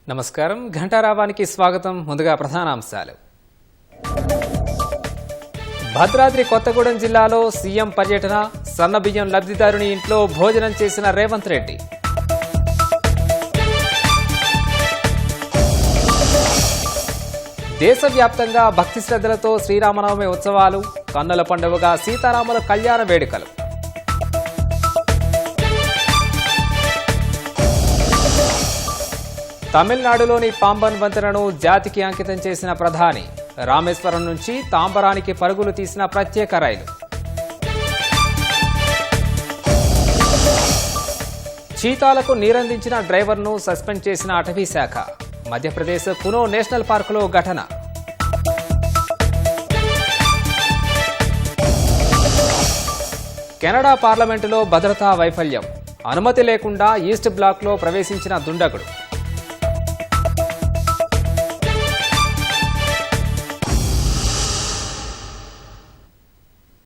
నమస్కారం ఘంటారావానికి స్వాగతం. ముందుగా ప్రధానాంశాలు. భద్రాద్రి కొత్తగూడెం జిల్లాలో సీఎం పర్యటన, సన్నబియ్యం లబ్ధిదారుని ఇంట్లో భోజనం చేసిన రేవంత్ రెడ్డి. దేశవ్యాప్తంగా భక్తి శ్రద్ధలతో శ్రీరామనవమి ఉత్సవాలు, కన్నుల పండుగగా సీతారాముల కళ్యాణ వేడుకలు. తమిళనాడులోని పాంబన్ వంతెనను జాతికి అంకితం చేసిన ప్రధాని. రామేశ్వరం నుంచి తాంబరానికి పరుగులు తీసిన ప్రత్యేక రైలు. చీతాలకు నీరందించిన డ్రైవర్ను సస్పెండ్ చేసిన అటవీ శాఖ. మధ్యప్రదేశ్ కునో నేషనల్ పార్కులో ఘటన. కెనడా పార్లమెంటులో భద్రతా వైఫల్యం. అనుమతి లేకుండా ఈస్ట్ బ్లాక్లో ప్రవేశించిన దుండగుడు.